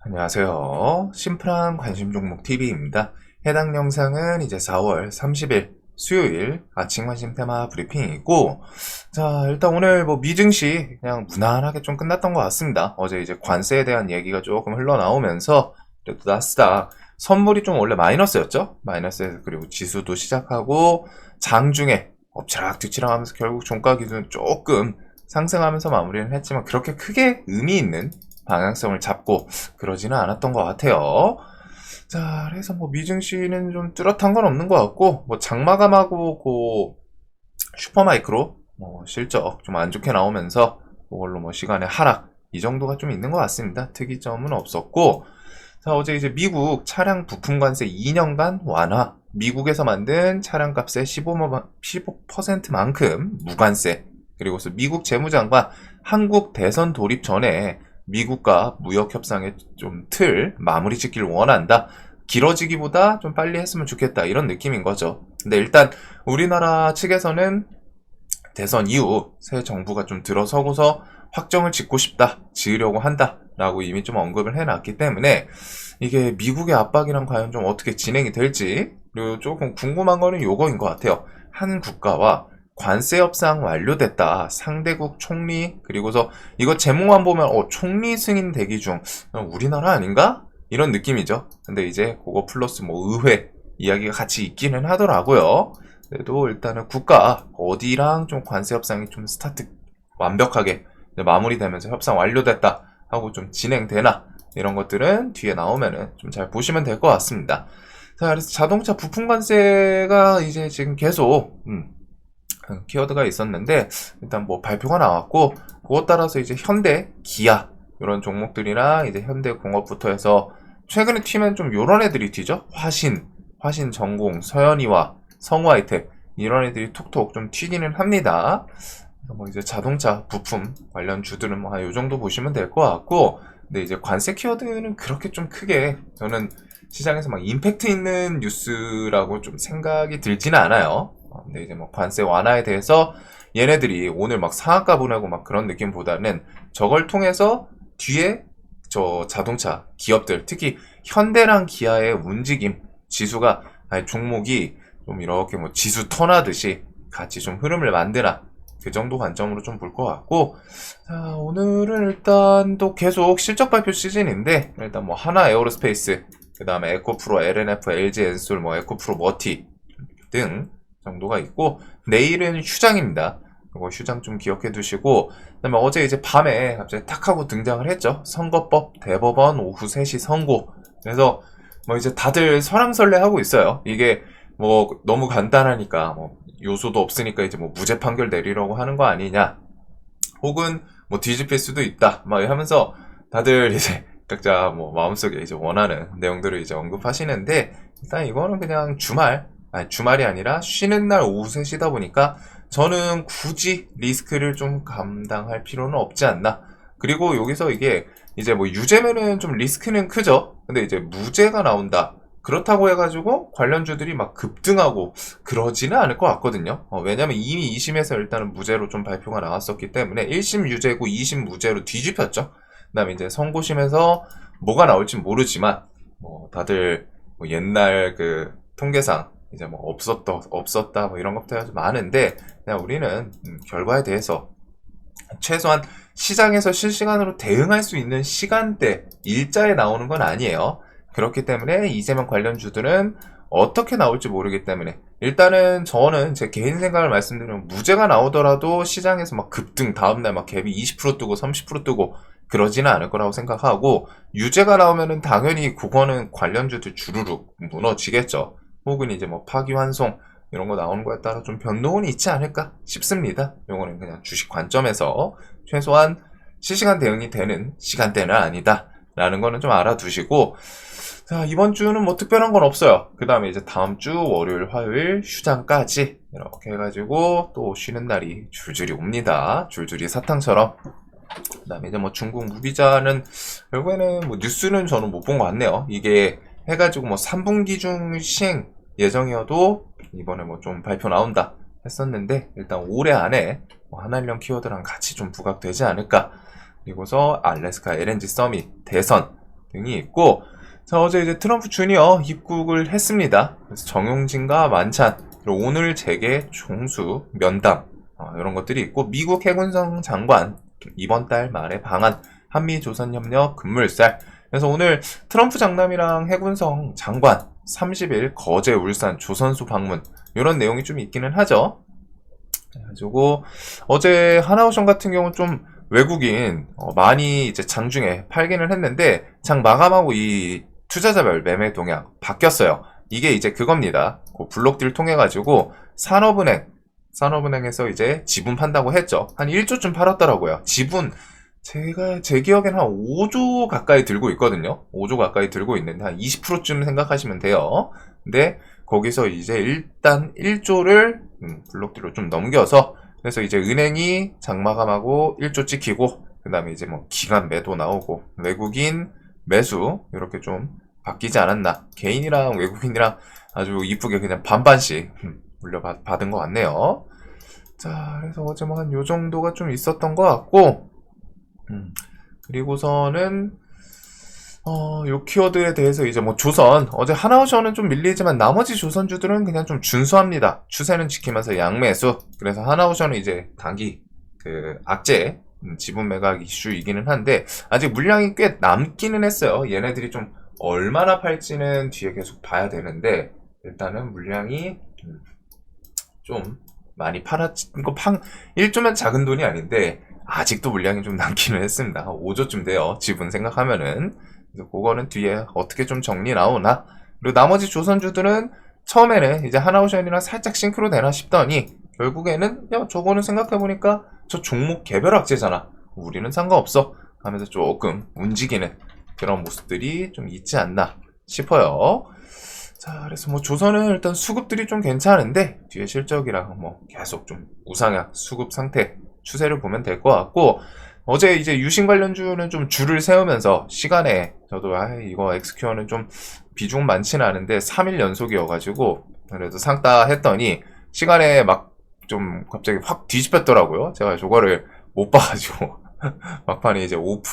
안녕하세요. 심플한 관심 종목 TV입니다. 해당 영상은 이제 4월 30일 수요일 아침 관심 테마 브리핑이고, 자, 일단 오늘 뭐 미증시 그냥 무난하게 좀 끝났던 것 같습니다. 어제 이제 관세에 대한 얘기가 조금 흘러나오면서 그래도 나스닥 선물이 좀 원래 마이너스였죠? 마이너스에서 그리고 지수도 시작하고 장중에 엎치락뒤치락 하면서 결국 종가 기준 조금 상승하면서 마무리는 했지만 그렇게 크게 의미 있는 방향성을 잡고 그러지는 않았던 것 같아요. 자, 그래서 뭐 미증시는 좀 뚜렷한 건 없는 것 같고, 뭐 장마감하고 슈퍼마이크로 뭐 실적 좀 안 좋게 나오면서 그걸로 뭐 시간의 하락 이 정도가 좀 있는 것 같습니다. 특이점은 없었고, 자, 어제 이제 미국 차량 부품 관세 2년간 완화, 미국에서 만든 차량값의 15%만큼 무관세, 그리고서 미국 재무장관 한국 대선 돌입 전에 미국과 무역 협상의 좀 틀 마무리 짓길 원한다. 길어지기보다 좀 빨리 했으면 좋겠다. 이런 느낌인 거죠. 근데 일단 우리나라 측에서는 대선 이후 새 정부가 좀 들어서고서 확정을 짓고 싶다, 지으려고 한다 라고 이미 좀 언급을 해놨기 때문에 이게 미국의 압박이랑 과연 좀 어떻게 진행이 될지, 그리고 조금 궁금한 거는 요거인 것 같아요. 한 국가와 관세 협상 완료됐다, 상대국 총리, 그리고서 이거 제목만 보면 총리 승인 대기 중, 우리나라 아닌가? 이런 느낌이죠. 근데 이제 그거 플러스 뭐 의회 이야기가 같이 있기는 하더라고요. 그래도 일단은 국가 어디랑 좀 관세 협상이 좀 스타트 완벽하게 마무리되면서 협상 완료됐다 하고 좀 진행되나, 이런 것들은 뒤에 나오면은 좀 잘 보시면 될 것 같습니다. 자, 그래서 자동차 부품 관세가 이제 지금 계속 키워드가 있었는데, 일단 뭐 발표가 나왔고, 그것 따라서 이제 현대, 기아 이런 종목들이나 이제 현대공업부터 해서 최근에 튀면 좀 요런 애들이 튀죠. 화신전공, 서현이와 성우하이텍 이런 애들이 톡톡 좀 튀기는 합니다. 그래서 뭐 이제 자동차 부품 관련 주들은 뭐 한 요 정도 보시면 될 것 같고, 근데 이제 관세 키워드는 그렇게 좀 크게 저는 시장에서 막 임팩트 있는 뉴스라고 좀 생각이 들지는 않아요. 근데 이제 뭐 관세 완화에 대해서 얘네들이 오늘 막 상한가 보내고 막 그런 느낌보다는 저걸 통해서 뒤에 저 자동차 기업들, 특히 현대랑 기아의 움직임, 지수가, 아니 종목이 좀 이렇게 뭐 지수 턴하듯이 같이 좀 흐름을 만드나, 그 정도 관점으로 좀 볼 것 같고, 자, 오늘은 일단 또 계속 실적 발표 시즌인데, 일단 뭐 하나 에어로스페이스, 그 다음에 에코프로, LNF, LG 엔솔, 뭐 에코프로 머티 등 정도가 있고, 내일은 휴장입니다. 이거 휴장 좀 기억해 두시고, 그 다음에 어제 이제 밤에 갑자기 탁 하고 등장을 했죠. 선거법 대법원 오후 3시 선고. 그래서 뭐 이제 다들 설왕설래 하고 있어요. 이게 뭐 너무 간단하니까, 뭐 요소도 없으니까 이제 뭐 무죄 판결 내리려고 하는 거 아니냐, 혹은 뭐 뒤집힐 수도 있다 막 하면서 다들 이제 각자 뭐 마음속에 이제 원하는 내용들을 이제 언급하시는데, 일단 이거는 그냥 주말이 아니라 쉬는 날 오후 3시다 보니까 저는 굳이 리스크를 좀 감당할 필요는 없지 않나. 그리고 여기서 이게 이제 뭐 유죄면은 좀 리스크는 크죠. 근데 이제 무죄가 나온다, 그렇다고 해가지고 관련주들이 막 급등하고 그러지는 않을 것 같거든요. 왜냐면 이미 2심에서 일단은 무죄로 좀 발표가 나왔었기 때문에 1심 유죄고 2심 무죄로 뒤집혔죠. 그 다음에 이제 선고심에서 뭐가 나올지 모르지만, 뭐 다들 뭐 옛날 그 통계상 이제 뭐 없었다 뭐 이런 것들이 아주 많은데, 그냥 우리는 결과에 대해서 최소한 시장에서 실시간으로 대응할 수 있는 시간대, 일자에 나오는 건 아니에요. 그렇기 때문에 이재명 관련주들은 어떻게 나올지 모르기 때문에, 일단은 저는 제 개인 생각을 말씀드리면 무죄가 나오더라도 시장에서 막 급등, 다음날 막 갭이 20% 뜨고 30% 뜨고 그러지는 않을 거라고 생각하고, 유죄가 나오면은 당연히 그거는 관련주들 주르륵 무너지겠죠. 혹은 이제 뭐 파기환송 이런 거 나오는 거에 따라 좀 변동은 있지 않을까 싶습니다. 요거는 그냥 주식 관점에서 최소한 실시간 대응이 되는 시간대는 아니다 라는 거는 좀 알아두시고, 자, 이번 주는 뭐 특별한 건 없어요. 그 다음에 이제 다음 주 월요일, 화요일 휴장까지 이렇게 해가지고 또 쉬는 날이 줄줄이 옵니다. 줄줄이 사탕처럼. 그 다음에 이제 뭐 중국 무비자는 결국에는 뭐 뉴스는 저는 못 본 것 같네요. 이게 해가지고 뭐 3분기 중 시행 예정이어도 이번에 뭐 좀 발표 나온다 했었는데, 일단 올해 안에 뭐 한한령 키워드랑 같이 좀 부각되지 않을까. 그리고서 알래스카 LNG 서밋, 대선, 등이 있고, 자, 어제 이제 트럼프 주니어 입국을 했습니다. 그래서 정용진과 만찬, 그리고 오늘 재계 총수 면담, 이런 것들이 있고, 미국 해군성 장관 이번 달 말에 방한, 한미 조선협력 급물살. 그래서 오늘 트럼프 장남이랑 해군성 장관 30일 거제 울산 조선소 방문, 이런 내용이 좀 있기는 하죠. 그래가지고 어제 하나오션 같은 경우는 좀 외국인 많이 이제 장중에 팔기는 했는데, 장 마감하고 이 투자자별 매매 동향 바뀌었어요. 이게 이제 그겁니다. 그 블록딜 통해 가지고 산업은행에서 이제 지분 판다고 했죠. 한 1조쯤 팔았더라고요. 지분 제 기억엔 한 5조 가까이 들고 있거든요. 5조 가까이 들고 있는데 한 20%쯤 생각하시면 돼요. 근데 거기서 이제 일단 1조를 블록딜로 좀 넘겨서, 그래서 이제 은행이 장마감하고 1조 찍히고, 그 다음에 이제 뭐 기관 매도 나오고 외국인 매수 이렇게 좀 바뀌지 않았나. 개인이랑 외국인이랑 아주 이쁘게 그냥 반반씩 물려받은 것 같네요. 자, 그래서 어제 뭐 한 요 정도가 좀 있었던 것 같고, 그리고서는 요 키워드에 대해서 이제 뭐 조선, 어제 하나오션은 좀 밀리지만 나머지 조선주들은 그냥 좀 준수합니다. 추세는 지키면서 양매수. 그래서 하나오션은 이제 단기 악재 지분 매각 이슈이기는 한데, 아직 물량이 꽤 남기는 했어요. 얘네들이 좀 얼마나 팔지는 뒤에 계속 봐야 되는데, 일단은 물량이 좀 많이 팔았고, 1조면 작은 돈이 아닌데 아직도 물량이 좀 남기는 했습니다. 5조쯤 돼요, 지분 생각하면은. 그래서 그거는 뒤에 어떻게 좀 정리 나오나. 그리고 나머지 조선주들은 처음에는 이제 하나오션이랑 살짝 싱크로 되나 싶더니, 결국에는 야, 저거는 생각해보니까 저 종목 개별 악재잖아, 우리는 상관없어 하면서 조금 움직이는 그런 모습들이 좀 있지 않나 싶어요. 자, 그래서 뭐 조선은 일단 수급들이 좀 괜찮은데 뒤에 실적이랑 뭐 계속 좀 우상향 수급 상태 추세를 보면 될 것 같고, 어제 이제 유신 관련주는 좀 줄을 세우면서 시간에 저도 이거 엑스큐어는 좀 비중 많지는 않은데 3일 연속이어가지고 그래도 상따 했더니 시간에 막 좀 갑자기 확 뒤집혔더라고요. 제가 저거를 못 봐가지고 막판에 이제 5%,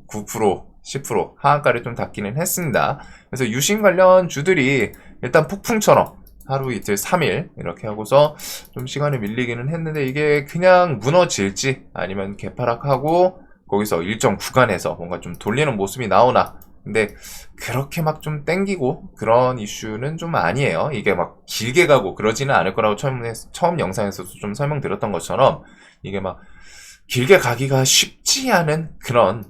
9%, 10% 하한가를 좀 닿기는 했습니다. 그래서 유신 관련 주들이 일단 폭풍처럼 하루 이틀 3일 이렇게 하고서 좀 시간을 밀리기는 했는데, 이게 그냥 무너질지 아니면 개파락하고 거기서 일정 구간에서 뭔가 좀 돌리는 모습이 나오나. 근데 그렇게 막 좀 땡기고 그런 이슈는 좀 아니에요. 이게 막 길게 가고 그러지는 않을 거라고 처음 영상에서도 좀 설명드렸던 것처럼, 이게 막 길게 가기가 쉽지 않은 그런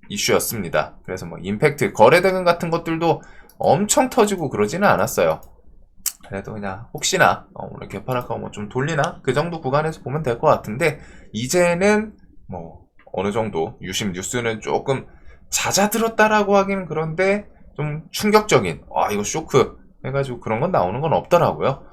이슈였습니다. 그래서 뭐 임팩트 거래대금 같은 것들도 엄청 터지고 그러지는 않았어요. 그래도 그냥 혹시나 오늘 개파락하고 뭐 좀 돌리나 그 정도 구간에서 보면 될 것 같은데, 이제는 뭐 어느 정도 유심 뉴스는 조금 잦아들었다라고 하기는 그런데 좀 충격적인 이거 쇼크 해가지고 그런 건 나오는 건 없더라고요.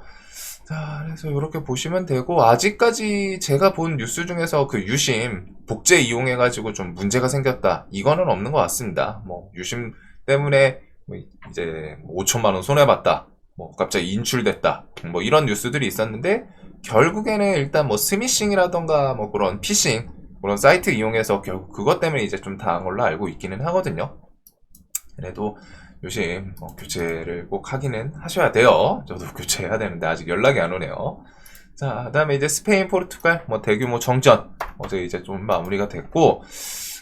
자, 그래서 이렇게 보시면 되고, 아직까지 제가 본 뉴스 중에서 그 유심 복제 이용해가지고 좀 문제가 생겼다, 이거는 없는 것 같습니다. 뭐 유심 때문에 뭐 이제 5천만 원 손해봤다, 뭐 갑자기 인출됐다, 뭐 이런 뉴스들이 있었는데, 결국에는 일단 뭐 스미싱이라던가 뭐 그런 피싱 그런 사이트 이용해서 결국 그것 때문에 이제 좀 당한 걸로 알고 있기는 하거든요. 그래도 요즘 교체를 꼭 하기는 하셔야 돼요. 저도 교체해야 되는데 아직 연락이 안 오네요. 자, 그 다음에 이제 스페인, 포르투갈 뭐 대규모 정전 어제 이제 좀 마무리가 됐고,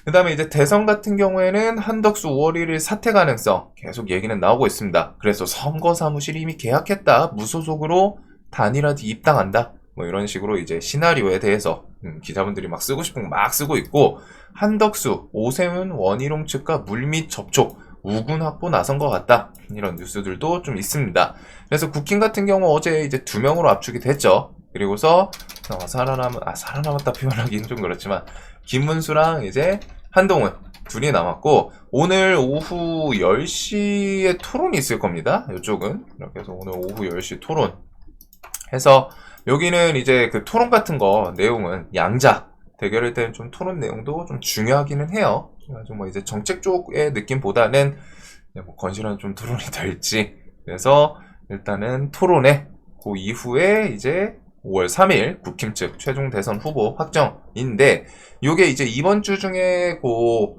그 다음에 이제 대선 같은 경우에는 한덕수 5월 1일 사퇴 가능성 계속 얘기는 나오고 있습니다. 그래서 선거 사무실이 이미 계약했다, 무소속으로 단일화 입당한다, 뭐 이런 식으로 이제 시나리오에 대해서 기자분들이 막 쓰고 싶은 거 막 쓰고 있고, 한덕수, 오세훈, 원희룡 측과 물밑 접촉, 우군 확보 나선 것 같다, 이런 뉴스들도 좀 있습니다. 그래서 국힘 같은 경우 어제 이제 2명으로 압축이 됐죠. 그리고서 살아남았다 표현하기는 좀 그렇지만 김문수랑 이제 한동훈 둘이 남았고, 오늘 오후 10시에 토론이 있을 겁니다. 이쪽은 이렇게 해서 오늘 오후 10시 토론 해서, 여기는 이제 그 토론 같은 거 내용은 양자 대결할 때는 좀 토론 내용도 좀 중요하기는 해요. 그래서 뭐 이제 정책 쪽의 느낌보다는 뭐 건실한 좀 토론이 될지. 그래서 일단은 토론에 그 이후에 이제 5월 3일 국힘 측 최종 대선 후보 확정인데, 요게 이제 이번 주 중에 그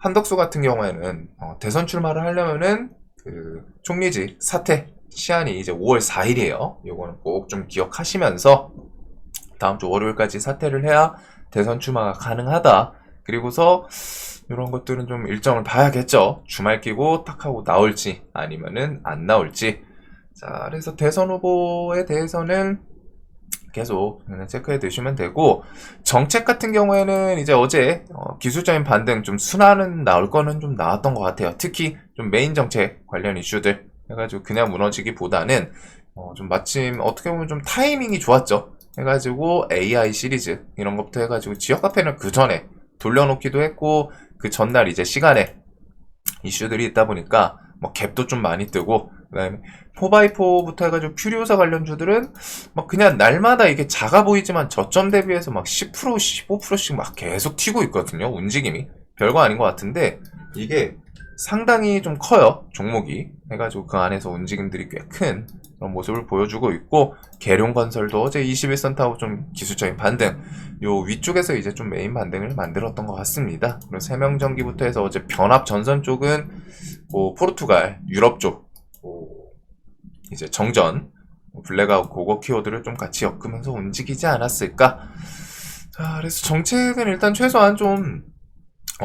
한덕수 같은 경우에는 대선 출마를 하려면은 그 총리직 사퇴 시한이 이제 5월 4일이에요. 요거는 꼭 좀 기억하시면서 다음 주 월요일까지 사퇴를 해야 대선 출마가 가능하다. 그리고서 이런 것들은 좀 일정을 봐야겠죠. 주말 끼고 탁 하고 나올지 아니면은 안 나올지. 자, 그래서 대선 후보에 대해서는 계속 체크해 두시면 되고, 정책 같은 경우에는 이제 어제 기술적인 반등 좀 순환은 나올 거는 좀 나왔던 것 같아요. 특히 좀 메인 정책 관련 이슈들 해가지고 그냥 무너지기보다는 좀 마침 어떻게 보면 좀 타이밍이 좋았죠. 해가지고 AI 시리즈 이런 것부터 해가지고 지역 카페는 그 전에 돌려놓기도 했고, 그 전날 이제 시간에 이슈들이 있다 보니까 뭐 갭도 좀 많이 뜨고, 그다음에 4x4부터 해가지고 퓨리오사 관련주들은 막 그냥 날마다 이게 작아 보이지만 저점 대비해서 막 10%, 15%씩 막 계속 튀고 있거든요. 움직임이 별거 아닌 것 같은데 이게 상당히 좀 커요. 종목이 해가지고 그 안에서 움직임들이 꽤 큰 그런 모습을 보여주고 있고, 계룡건설도 어제 21선 타고 좀 기술적인 반등, 요 위쪽에서 이제 좀 메인 반등을 만들었던 것 같습니다. 그리고 세명전기부터 해서 어제 변압 전선 쪽은 포르투갈, 유럽 쪽 이제 정전, 블랙아웃 그거 키워드를 좀 같이 엮으면서 움직이지 않았을까. 자, 그래서 정책은 일단 최소한 좀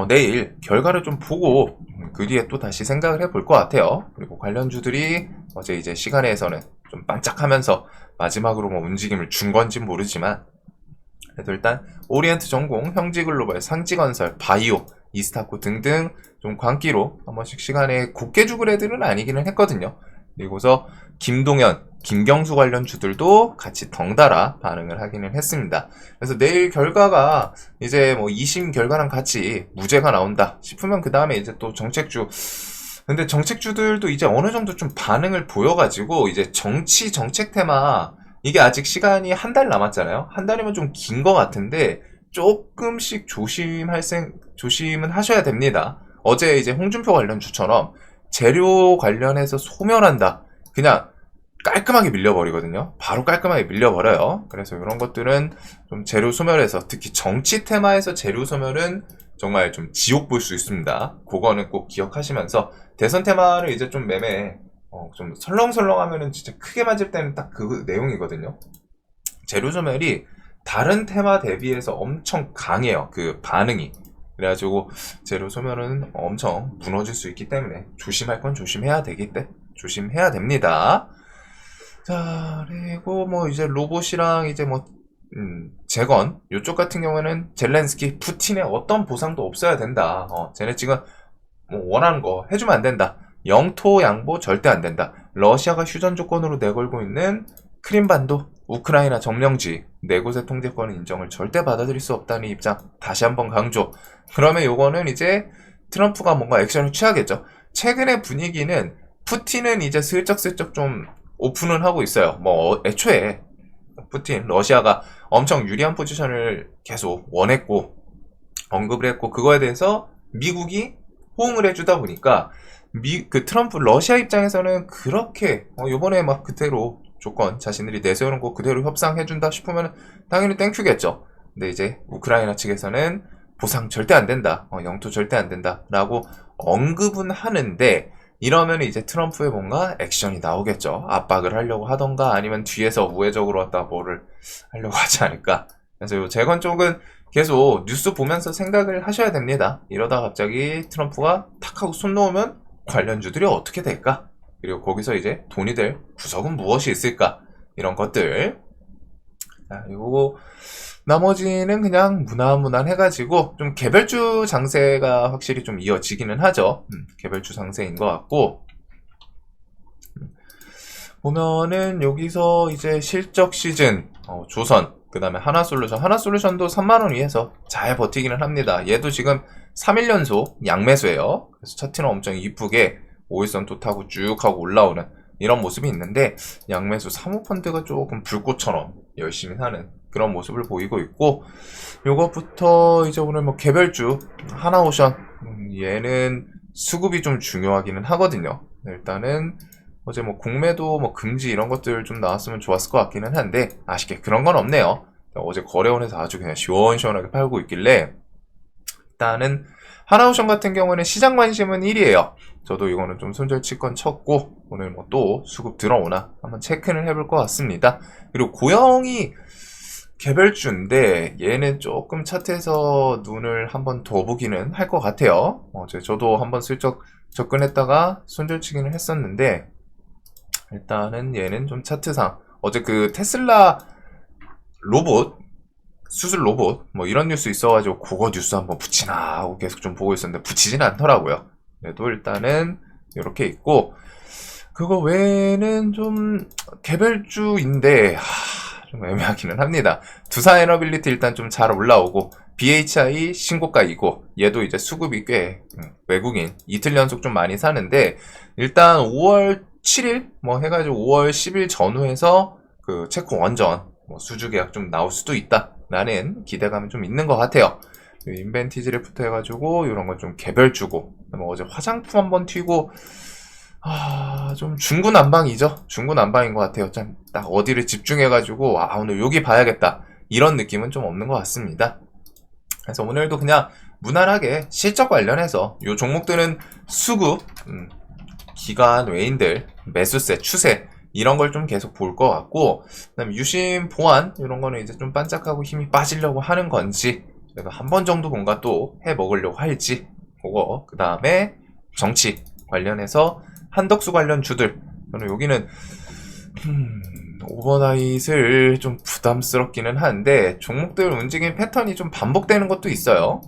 내일 결과를 좀 보고 그 뒤에 또 다시 생각을 해볼 것 같아요. 그리고 관련주들이 어제 이제 시간에서는 좀 반짝하면서 마지막으로 뭐 움직임을 준 건진 모르지만, 그래도 일단 오리엔트 전공, 형지글로벌, 상지건설, 바이오, 이스타코 등등 좀 광기로 한 번씩 시간에 곱게 죽을 애들은 아니기는 했거든요. 그리고서 김동현, 김경수 관련 주들도 같이 덩달아 반응을 하기는 했습니다. 그래서 내일 결과가 이제 뭐 2심 결과랑 같이 무죄가 나온다 싶으면 그 다음에 이제 또 정책주, 근데 정책주들도 이제 어느 정도 좀 반응을 보여가지고 이제 정치 정책 테마, 이게 아직 시간이 한 달 남았잖아요. 한 달이면 좀 긴 것 같은데 조금씩 조심은 하셔야 됩니다. 어제 이제 홍준표 관련주처럼 재료 관련해서 소멸한다, 그냥 깔끔하게 밀려버리거든요. 바로 깔끔하게 밀려버려요. 그래서 이런 것들은 좀 재료 소멸에서, 특히 정치 테마에서 재료 소멸은 정말 좀 지옥 볼 수 있습니다. 그거는 꼭 기억하시면서, 대선 테마를 이제 좀 좀 설렁설렁 하면은 진짜 크게 맞을 때는 딱 그 내용이거든요. 재료 소멸이 다른 테마 대비해서 엄청 강해요. 그 반응이. 그래가지고 재료 소멸은 엄청 무너질 수 있기 때문에 조심할 건 조심해야 조심해야 됩니다. 자, 그리고 뭐 이제 로봇이랑 이제 뭐 재건 요쪽 같은 경우에는 젤렌스키, 푸틴의 어떤 보상도 없어야 된다. 쟤네 지금 뭐 원하는 거 해주면 안 된다. 영토 양보 절대 안 된다. 러시아가 휴전 조건으로 내걸고 있는 크림반도, 우크라이나 점령지 네 곳의 통제권의 인정을 절대 받아들일 수 없다는 입장 다시 한번 강조. 그러면 요거는 이제 트럼프가 뭔가 액션을 취하겠죠. 최근의 분위기는 푸틴은 이제 슬쩍슬쩍 좀 오픈을 하고 있어요. 뭐 애초에 푸틴, 러시아가 엄청 유리한 포지션을 계속 원했고 언급을 했고, 그거에 대해서 미국이 호응을 해주다 보니까 그 트럼프 러시아 입장에서는 그렇게 요번에 막 그대로 조건 자신들이 내세우는 거 그대로 협상해준다 싶으면 당연히 땡큐겠죠. 근데 이제 우크라이나 측에서는 보상 절대 안 된다, 영토 절대 안 된다 라고 언급은 하는데, 이러면 이제 트럼프의 뭔가 액션이 나오겠죠. 압박을 하려고 하던가 아니면 뒤에서 우회적으로 왔다 뭐를 하려고 하지 않을까. 그래서 요 재건 쪽은 계속 뉴스 보면서 생각을 하셔야 됩니다. 이러다 갑자기 트럼프가 탁 하고 손 놓으면 관련주들이 어떻게 될까? 그리고 거기서 이제 돈이 될 구석은 무엇이 있을까? 이런 것들. 자, 그리고 나머지는 그냥 무난무난해가지고 좀 개별주 장세가 확실히 좀 이어지기는 하죠. 개별주 장세인 것 같고, 보면은 여기서 이제 실적 시즌 조선, 그 다음에 하나솔루션도 3만원 위에서 잘 버티기는 합니다. 얘도 지금 3일 연속 양매수예요. 그래서 차트는 엄청 이쁘게 5일선 도 타고 쭉 하고 올라오는 이런 모습이 있는데, 양매수 사모펀드가 조금 불꽃처럼 열심히 하는 그런 모습을 보이고 있고, 요것부터 이제 오늘 뭐 개별주 하나오션, 얘는 수급이 좀 중요하기는 하거든요. 일단은 어제 뭐 공매도 뭐 금지 이런 것들 좀 나왔으면 좋았을 것 같기는 한데 아쉽게 그런 건 없네요. 어제 거래원에서 아주 그냥 시원시원하게 팔고 있길래 일단은 하나오션 같은 경우는 시장 관심은 1위에요. 저도 이거는 좀 손절치권 쳤고 오늘 뭐 또 수급 들어오나 한번 체크는 해볼 것 같습니다. 그리고 고영이 개별주인데 얘는 조금 차트에서 눈을 한번 더 보기는 할 것 같아요. 저도 한번 슬쩍 접근했다가 손절치기는 했었는데 일단은 얘는 좀 차트상 어제 그 테슬라 로봇 수술 로봇 뭐 이런 뉴스 있어가지고 그거 뉴스 한번 붙이나 하고 계속 좀 보고 있었는데 붙이진 않더라고요. 그래도 일단은 이렇게 있고 그거 외에는 좀 개별주인데 좀 애매하기는 합니다. 두산에너빌리티 일단 좀 잘 올라오고 BHI 신고가이고 얘도 이제 수급이 꽤 외국인 이틀 연속 좀 많이 사는데 일단 5월 7일 뭐 해가지고 5월 10일 전후에서 그 체코 원전 뭐 수주 계약 좀 나올 수도 있다 라는 기대감이 좀 있는 것 같아요. 인벤티지랩부터 해가지고 이런 건 좀 개별주고 뭐 어제 화장품 한번 튀고 좀 중구난방이죠. 중구난방인 것 같아요. 딱 어디를 집중해가지고 오늘 여기 봐야겠다 이런 느낌은 좀 없는 것 같습니다. 그래서 오늘도 그냥 무난하게 실적 관련해서 이 종목들은 수급, 기관 외인들, 매수세, 추세 이런 걸 좀 계속 볼 것 같고 그다음에 유심 보완 이런 거는 이제 좀 반짝하고 힘이 빠지려고 하는 건지 그래서 한 번 정도 뭔가 또 해 먹으려고 할지 그거 그 다음에 정치 관련해서 한덕수 관련 주들 저는 여기는 오버나잇을 좀 부담스럽기는 한데 종목들 움직임 패턴이 좀 반복되는 것도 있어요.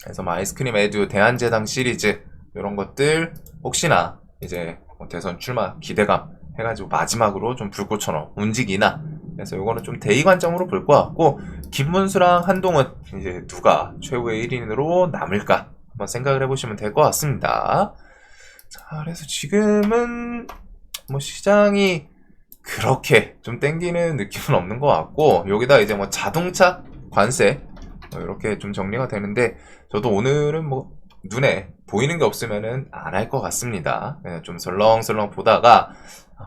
그래서 뭐 아이스크림 에듀 대한제당 시리즈 이런 것들 혹시나 이제 대선 출마 기대감 해가지고 마지막으로 좀 불꽃처럼 움직이나 그래서 이거는 좀 대의 관점으로 볼 것 같고 김문수랑 한동훈 이제 누가 최후의 1인으로 남을까 한번 생각을 해보시면 될 것 같습니다. 자, 그래서 지금은 뭐 시장이 그렇게 좀 땡기는 느낌은 없는 것 같고 여기다 이제 뭐 자동차 관세 이렇게 좀 정리가 되는데 저도 오늘은 뭐 눈에 보이는 게 없으면은 안 할 것 같습니다. 그냥 좀 설렁설렁 보다가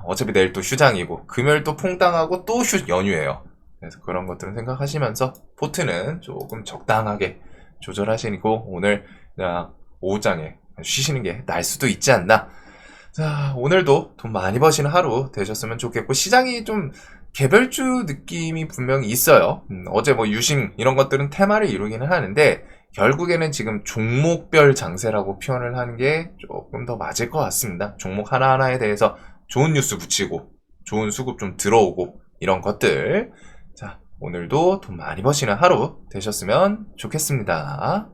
어차피 내일 또 휴장이고 금요일 또 퐁당하고 또 연휴예요. 그래서 그런 것들은 생각하시면서 포트는 조금 적당하게 조절하시고 오늘 그냥 오후장에 쉬시는 게 나을 수도 있지 않나. 자, 오늘도 돈 많이 버시는 하루 되셨으면 좋겠고 시장이 좀 개별주 느낌이 분명히 있어요. 어제 뭐 유심 이런 것들은 테마를 이루기는 하는데 결국에는 지금 종목별 장세라고 표현을 하는 게 조금 더 맞을 것 같습니다. 종목 하나하나에 대해서 좋은 뉴스 붙이고 좋은 수급 좀 들어오고 이런 것들. 자, 오늘도 돈 많이 버시는 하루 되셨으면 좋겠습니다.